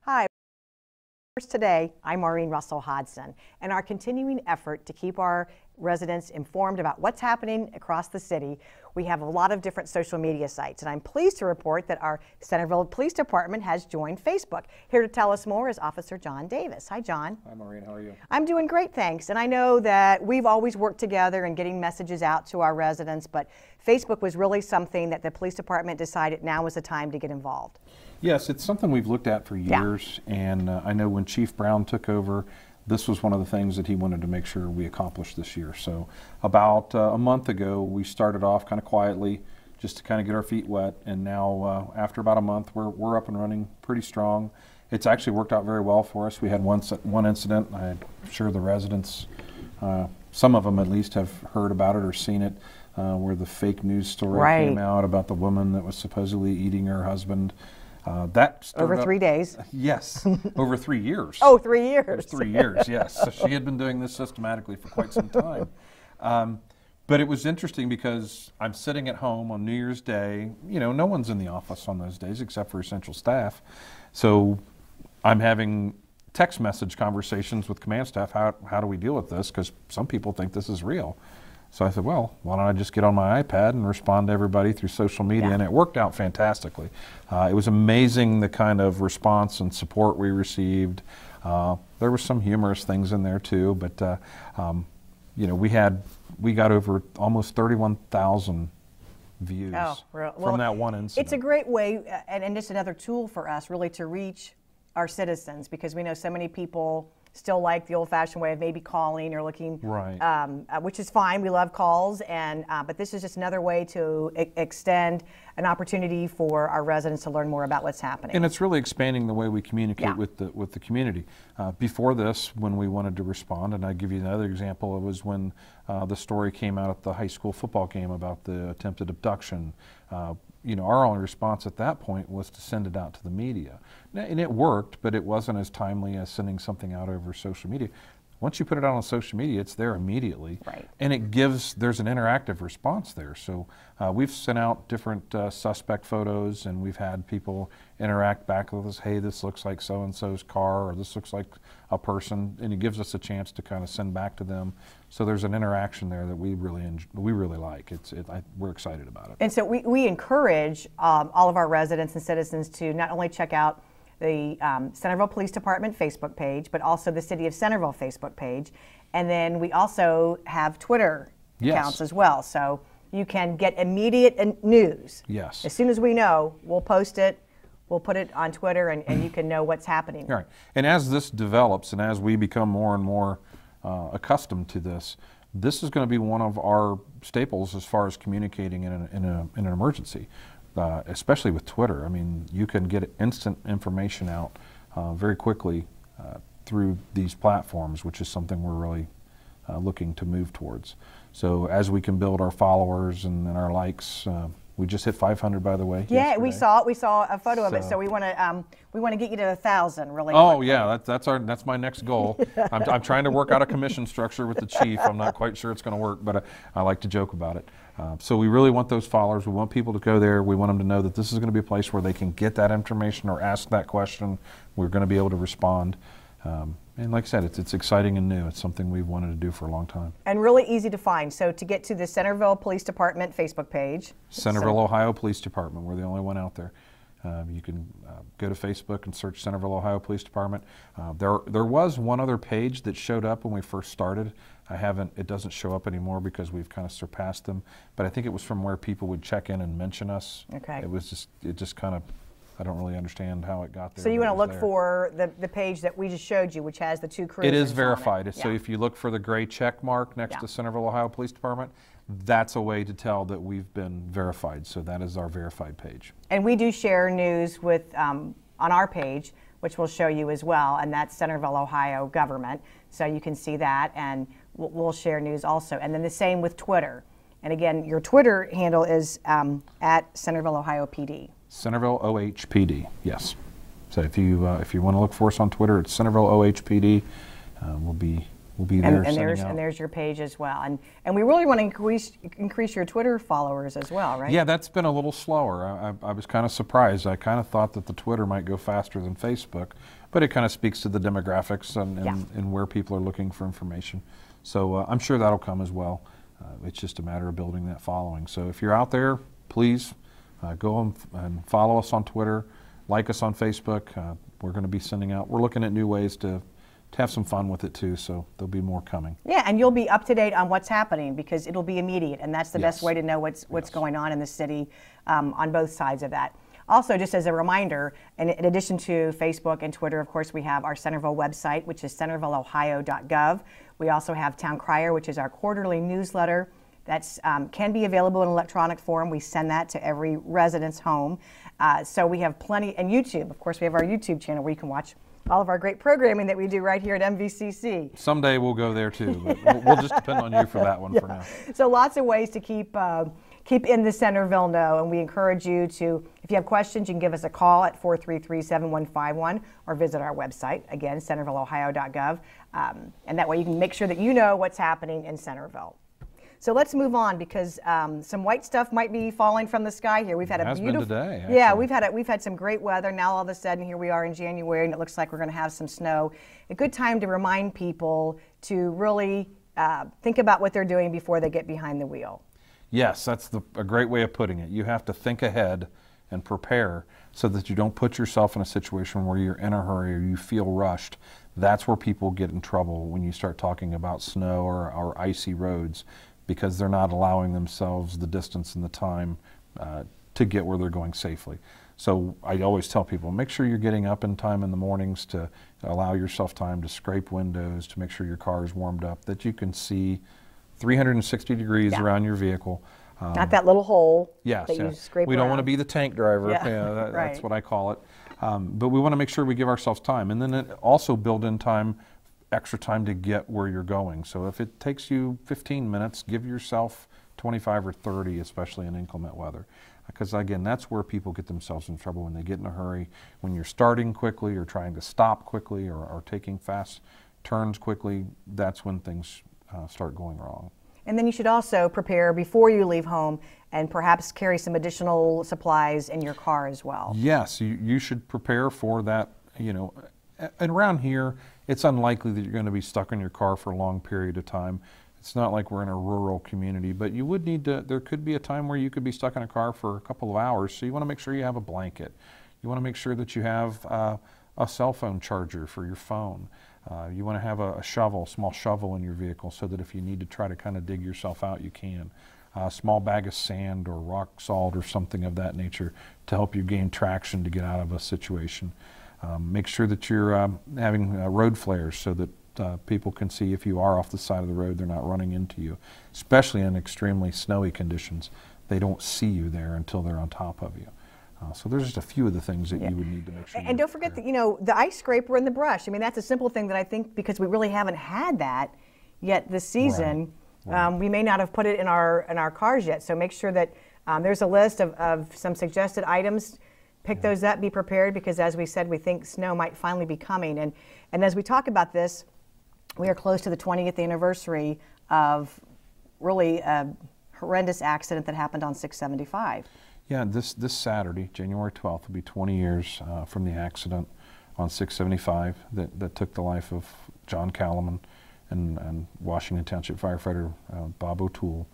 Hi. Today, I'm Maureen Russell Hodson, and our continuing effort to keep our residents informed about what's happening across the city, we have a lot of different social media sites, and I'm pleased to report that our Centerville Police Department has joined Facebook. Here to tell us more is Officer John Davis. Hi, John. Hi, Maureen. How are you? I'm doing great, thanks. And I know that we've always worked together in getting messages out to our residents, but Facebook was really something that the police department decided now was the time to get involved. Yes, it's something we've looked at for years, and I know when Chief Brown took over, this was one of the things that he wanted to make sure we accomplished this year. So about a month ago, we started off kind of quietly just to kind of get our feet wet, and now after about a month, we're up and running pretty strong. It's actually worked out very well for us. We had one incident. I'm sure the residents, some of them at least, have heard about it or seen it, where the fake news story came out about the woman that was supposedly eating her husband. Over 3 days. Yes, over 3 years. Oh, 3 years. It was 3 years, yes. So she had been doing this systematically for quite some time. But it was interesting because I'm sitting at home on New Year's Day. You know, no one's in the office on those days except for essential staff. So I'm having text message conversations with command staff. How do we deal with this? Because some people think this is real. So I said, well, why don't I just get on my iPad and respond to everybody through social media? And it worked out fantastically. It was amazing the kind of response and support we received. There were some humorous things in there too, but you know, we got over almost 31,000 views from that one incident. It's a great way, and just another tool for us really to reach our citizens, because we know so many people still like the old-fashioned way of maybe calling or looking, which is fine. We love calls, and but this is just another way to extend an opportunity for our residents to learn more about what's happening. And it's really expanding the way we communicate with the community. Before this, when we wanted to respond, and I'll give you another example, it was when the story came out at the high school football game about the attempted abduction. You know, our only response at that point was to send it out to the media. And it worked, but it wasn't as timely as sending something out over social media. Once you put it out on social media, it's there immediately. And it there's an interactive response there. So we've sent out different suspect photos, and we've had people interact back with us. Hey, this looks like so-and-so's car, or this looks like a person, and it gives us a chance to kind of send back to them. So there's an interaction there that we really like. We're excited about it. And so we encourage all of our residents and citizens to not only check out the Centerville Police Department Facebook page, but also the City of Centerville Facebook page. And then we also have Twitter accounts as well. So you can get immediate news. As soon as we know, we'll post it, we'll put it on Twitter, and you can know what's happening. Right. And as this develops and as we become more and more accustomed to this, this is going to be one of our staples as far as communicating in an emergency. Especially with Twitter. I mean, you can get instant information out very quickly through these platforms, which is something we're really looking to move towards. So as we can build our followers and our likes, we just hit 500, by the way. Yeah, we saw it. We saw a photo of it. So we want to get you to 1,000 really. Oh yeah, that's my next goal. I'm trying to work out a commission structure with the chief. I'm not quite sure it's going to work, but I like to joke about it. So we really want those followers. We want people to go there. We want them to know that this is going to be a place where they can get that information or ask that question. We're going to be able to respond. And like I said, it's exciting and new. It's something we've wanted to do for a long time. And really easy to find. So to get to the Centerville Police Department Facebook page. Centerville, Ohio Police Department. We're the only one out there. You can go to Facebook and search Centerville, Ohio Police Department. There was one other page that showed up when we first started. It doesn't show up anymore because we've kind of surpassed them. But I think it was from where people would check in and mention us. It just kind of, I don't really understand how it got there. So you want to look for the page that we just showed you, which has the two cruisers. It is verified. So if you look for the gray check mark next to Centerville, Ohio Police Department, that's a way to tell that we've been verified. So that is our verified page. And we do share news with on our page, which we'll show you as well, and that's Centerville, Ohio government. So you can see that, and we'll share news also. And then the same with Twitter. And again, your Twitter handle is at Centerville, Ohio PD. Centerville OHPD, yes. So if you want to look for us on Twitter, it's Centerville OHPD. We'll be we'll be there and there's your page as well. And we really want to increase your Twitter followers as well, right? Yeah, that's been a little slower. I was kind of surprised. I kind of thought that the Twitter might go faster than Facebook, but it kind of speaks to the demographics and where people are looking for information. So I'm sure that'll come as well. It's just a matter of building that following. So if you're out there, please go and follow us on Twitter, like us on Facebook. We're going to be sending out, we're looking at new ways to have some fun with it too, so there'll be more coming. Yeah, and you'll be up to date on what's happening because it'll be immediate, and that's the best way to know what's going on in the city on both sides of that. Also, just as a reminder, in addition to Facebook and Twitter, of course, we have our Centerville website, which is centervilleohio.gov. We also have Town Crier, which is our quarterly newsletter that can be available in electronic form. We send that to every resident's home. So we have plenty, and YouTube, of course, we have our YouTube channel where you can watch all of our great programming that we do right here at MVCC. Someday we'll go there too, but we'll just depend on you for that one for now. So lots of ways to keep in the Centerville know, and we encourage you to, if you have questions, you can give us a call at 433-7151 or visit our website, again, centervilleohio.gov, and that way you can make sure that you know what's happening in Centerville. So let's move on because some white stuff might be falling from the sky here. We've had a beautiful day. Actually. Yeah, we've had some great weather. Now all of a sudden here we are in January and it looks like we're going to have some snow. A good time to remind people to really think about what they're doing before they get behind the wheel. Yes, that's a great way of putting it. You have to think ahead and prepare so that you don't put yourself in a situation where you're in a hurry or you feel rushed. That's where people get in trouble when you start talking about snow or icy roads, because they're not allowing themselves the distance and the time to get where they're going safely. So I always tell people, make sure you're getting up in time in the mornings to allow yourself time to scrape windows, to make sure your car is warmed up, that you can see 360 degrees around your vehicle. Not that little hole that you scrape We around. don't want to be the tank driver. Right. That's what I call it. But we want to make sure we give ourselves time, and then also build in extra time to get where you're going. So if it takes you 15 minutes, give yourself 25 or 30, especially in inclement weather. Because again, that's where people get themselves in trouble, when they get in a hurry, when you're starting quickly or trying to stop quickly or taking fast turns quickly. That's when things start going wrong. And then you should also prepare before you leave home and perhaps carry some additional supplies in your car as well. Yes, you should prepare for that. And around here, it's unlikely that you're going to be stuck in your car for a long period of time. It's not like we're in a rural community, but you would need to, there could be a time where you could be stuck in a car for a couple of hours, so you want to make sure you have a blanket. You want to make sure that you have a cell phone charger for your phone. You want to have a shovel, small shovel in your vehicle, so that if you need to try to kind of dig yourself out, you can. A small bag of sand or rock salt or something of that nature to help you gain traction to get out of a situation. Make sure that you're having road flares so that people can see if you are off the side of the road, they're not running into you. Especially in extremely snowy conditions, they don't see you there until they're on top of you. So there's just a few of the things that you would need to make sure. And don't forget that, the ice scraper and the brush. I mean, that's a simple thing that I think, because we really haven't had that yet this season, we may not have put it in our cars yet. So make sure that there's a list of some suggested items. Pick those up, be prepared, because as we said, we think snow might finally be coming. And as we talk about this, we are close to the 20th anniversary of really a horrendous accident that happened on 675. Yeah, this Saturday, January 12th, will be 20 years from the accident on 675 that took the life of John Callaman and Washington Township firefighter Bob O'Toole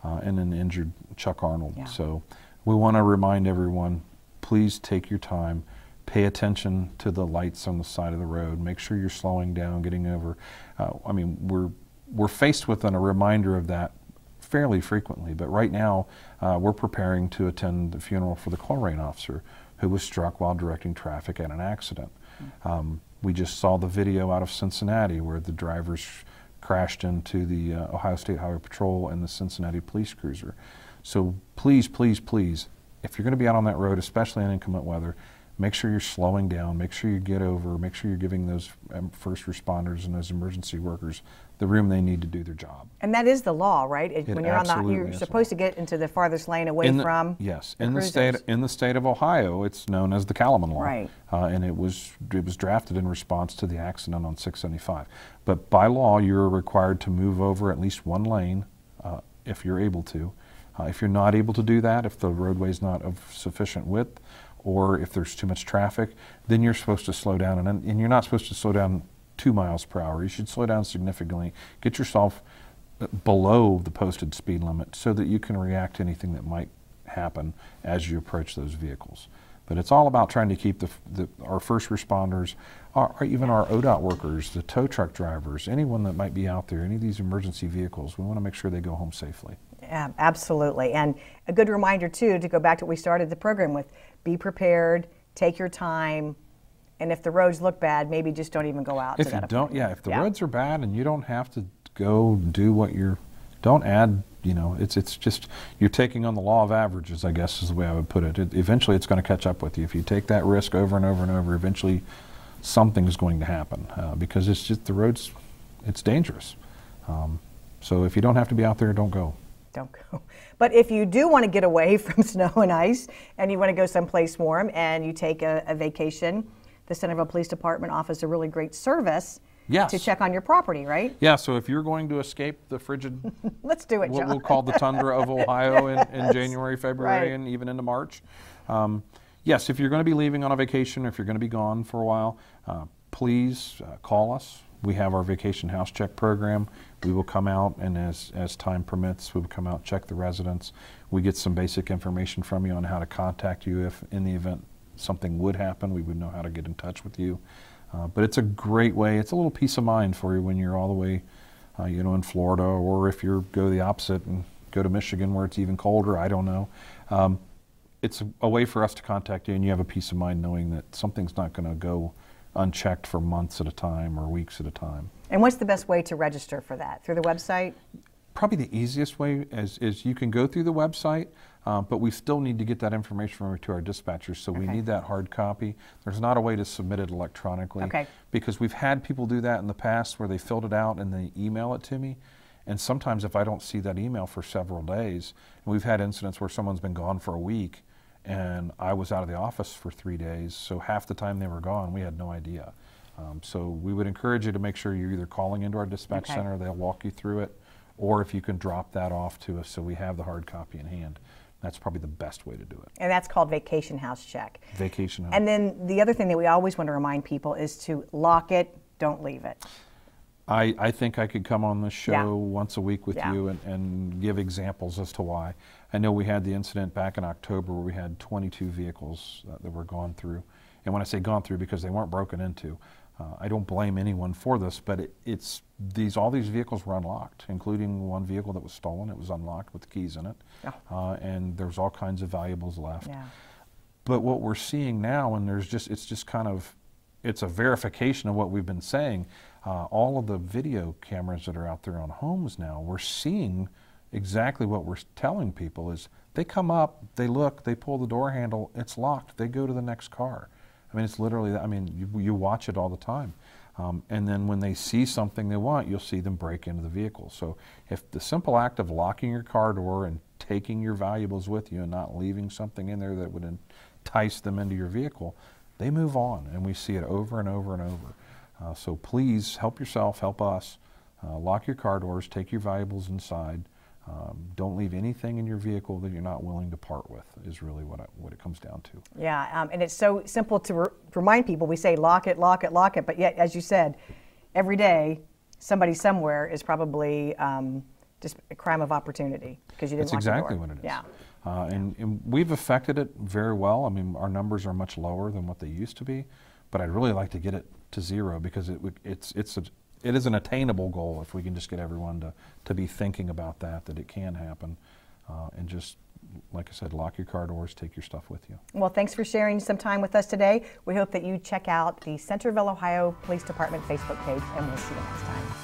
and an injured Chuck Arnold. Yeah. So we want to remind everyone, please take your time, pay attention to the lights on the side of the road, make sure you're slowing down, getting over. I mean, we're faced with a reminder of that fairly frequently, but right now we're preparing to attend the funeral for the Coleraine officer who was struck while directing traffic at an accident. We just saw the video out of Cincinnati where the drivers crashed into the Ohio State Highway Patrol and the Cincinnati police cruiser. So please, please, please, if you're going to be out on that road, especially in inclement weather, make sure you're slowing down, make sure you get over, make sure you're giving those first responders and those emergency workers the room they need to do their job. And that is the law, right? When you're on the, you're supposed to get into the farthest lane away from. Yes, in the state of Ohio, it's known as the Kalaman Law, right? And it was drafted in response to the accident on 675. But by law, you're required to move over at least one lane if you're able to. If you're not able to do that, if the roadway is not of sufficient width, or if there's too much traffic, then you're supposed to slow down, and you're not supposed to slow down 2 miles per hour. You should slow down significantly. Get yourself below the posted speed limit so that you can react to anything that might happen as you approach those vehicles. But it's all about trying to keep our first responders, or even our ODOT workers, the tow truck drivers, anyone that might be out there, any of these emergency vehicles, we want to make sure they go home safely. Yeah, absolutely. And a good reminder, too, to go back to what we started the program with, be prepared, take your time, and if the roads look bad, maybe just don't even go out. If you don't, if the roads are bad and you don't have to go do what don't add, it's just, you're taking on the law of averages, I guess is the way I would put it. Eventually it's going to catch up with you. If you take that risk over and over and over, eventually something's going to happen because it's just the roads, it's dangerous. So if you don't have to be out there, don't go. Don't go. But if you do want to get away from snow and ice and you want to go someplace warm and you take a vacation, the Centerville Police Department offers a really great service to check on your property, right? Yeah, so if you're going to escape the frigid, let's do it, what John. we'll call the tundra of Ohio in January, February, and even into March. Yes, if you're going to be leaving on a vacation or if you're going to be gone for a while, please call us. We have our vacation house check program. We will come out, and as time permits, we will come out, check the residents. We get some basic information from you on how to contact you if in the event something would happen. We would know how to get in touch with you. But it's a great way. It's a little peace of mind for you when you're all the way, in Florida, or if you go the opposite and go to Michigan where it's even colder. I don't know. It's a way for us to contact you, and you have a peace of mind knowing that something's not going to go unchecked for months at a time or weeks at a time. And what's the best way to register for that? Through the website? Probably the easiest way is you can go through the website, but we still need to get that information over to our dispatchers, so we need that hard copy. There's not a way to submit it electronically because we've had people do that in the past where they filled it out and they email it to me. And sometimes if I don't see that email for several days, and we've had incidents where someone's been gone for a week and I was out of the office for 3 days, so half the time they were gone, we had no idea. So we would encourage you to make sure you're either calling into our dispatch center, they'll walk you through it, or if you can drop that off to us so we have the hard copy in hand. That's probably the best way to do it. And that's called Vacation House Check. Vacation House. And then the other thing that we always want to remind people is to lock it, don't leave it. I think I could come on the show once a week with you and give examples as to why. I know we had the incident back in October where we had 22 vehicles that were gone through. And when I say gone through, because they weren't broken into, I don't blame anyone for this, but all these vehicles were unlocked, including one vehicle that was stolen. It was unlocked with the keys in it, and there's all kinds of valuables left. But what we're seeing now, and it's a verification of what we've been saying. All of the video cameras that are out there on homes now, we're seeing exactly what we're telling people is they come up, they look, they pull the door handle, it's locked, they go to the next car. I mean, it's literally, you watch it all the time. And then when they see something they want, you'll see them break into the vehicle. So if the simple act of locking your car door and taking your valuables with you and not leaving something in there that would entice them into your vehicle, they move on, and we see it over and over and over. So please help yourself, help us. Lock your car doors, take your valuables inside. Don't leave anything in your vehicle that you're not willing to part with is really what it comes down to. Yeah, and it's so simple to remind people. We say lock it, lock it, lock it, but yet, as you said, every day somebody somewhere is probably just a crime of opportunity because you didn't lock your door. That's exactly what it is. Yeah. And we've affected it very well. I mean, our numbers are much lower than what they used to be, but I'd really like to get it to zero because it is an attainable goal if we can just get everyone to be thinking about that it can happen. And just, like I said, lock your car doors, take your stuff with you. Well, thanks for sharing some time with us today. We hope that you check out the Centerville, Ohio Police Department Facebook page, and we'll see you next time.